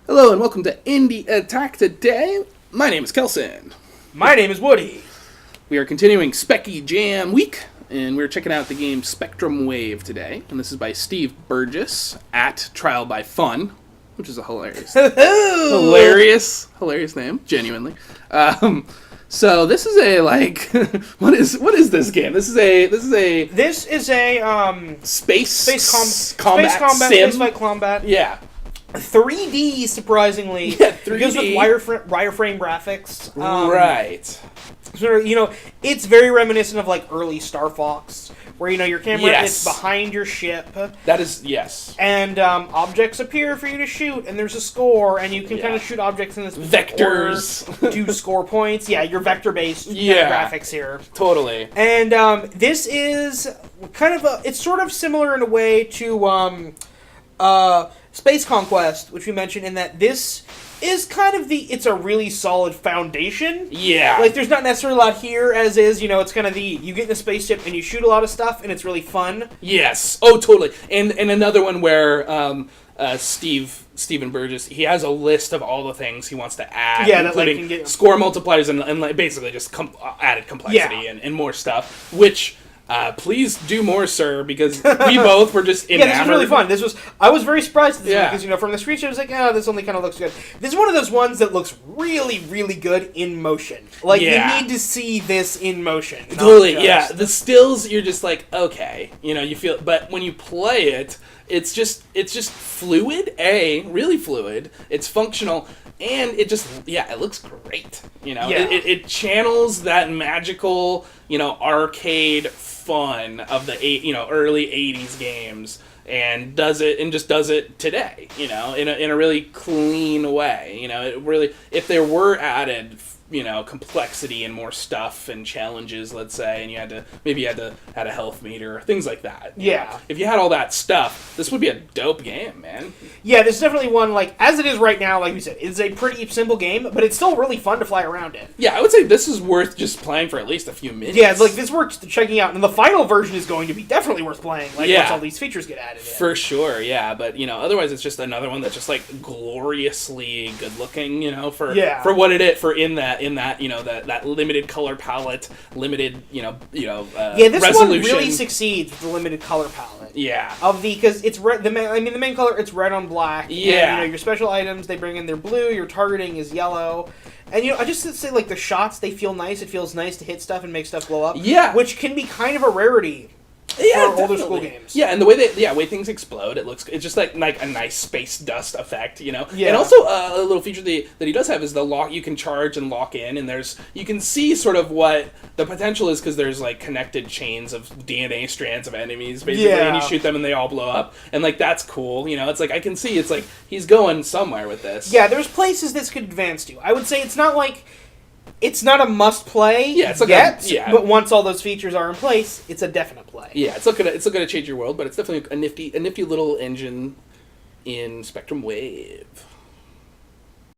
Hello and welcome to Indie Attack today. My name is Kelson. My name is Woody. We are continuing Speccy Jam Week, and we're checking out the game Spectrum Wave today. And this is by Steve Burgess at Trial by Fun, which is a hilarious name, genuinely. So this is a what is this game? This is a space combat sim. Space combat. Yeah. 3D, surprisingly. Yeah, 3D. Because with wireframe graphics. Right. So, it's very reminiscent of, early Star Fox, where, your camera is behind your ship. That is, yes. And objects appear for you to shoot, and there's a score, and you can kind of shoot objects in this vectors to score points. Yeah, you're vector-based graphics here. Totally. And this is it's sort of similar in a way to Space Conquest, which we mentioned, in that this is it's a really solid foundation. Yeah. There's not necessarily a lot here, as is, it's kind of you get in a spaceship and you shoot a lot of stuff, and it's really fun. Yes. Oh, totally. And another one where Stephen Burgess, he has a list of all the things he wants to add, including score multipliers and basically just added complexity and more stuff, which... please do more, sir, because we both were just enamored. Yeah, this was really fun. I was very surprised at this because, from the screenshot, I was like, this only kind of looks good. This is one of those ones that looks really, really good in motion. You need to see this in motion. Totally, yeah. The stills, you're just like, okay, you feel, but when you play it, it's just fluid, really fluid. It's functional, and it just, it looks great. It channels that magical, arcade fun of the early 80s games and does it today, in a really clean way. It really, if there were added complexity and more stuff and challenges, let's say, and you had to add a health meter, things like that. Yeah. If you had all that stuff, this would be a dope game, man. Yeah, this is definitely one, as it is right now, like we said, it's a pretty simple game, but it's still really fun to fly around in. Yeah, I would say this is worth just playing for at least a few minutes. Yeah, this worth checking out, and the final version is going to be definitely worth playing, once all these features get added in. For sure, yeah, but, otherwise it's just another one that's just, gloriously good-looking, for what it is, in that that limited color palette, limited this resolution. one really succeeds with the limited color palette. Yeah, because it's red. The main color, it's red on black. Yeah, and, your special items they bring in, they're blue. Your targeting is yellow. And, I just say, the shots, they feel nice. It feels nice to hit stuff and make stuff blow up. Yeah, which can be kind of a rarity. Yeah, for older school games. Yeah, and the way things explode, it's just like a nice space dust effect, Yeah. And also a little feature that he does have is the lock. You can charge and lock in, and you can see sort of what the potential is because there's connected chains of DNA strands of enemies basically, and you shoot them and they all blow up, and that's cool. It's I can see he's going somewhere with this. Yeah, there's places this could advance to. I would say it's not a must-play but once all those features are in place, it's a definite play. Yeah, it's not gonna change your world, but it's definitely a nifty little engine in Spectrum Wave.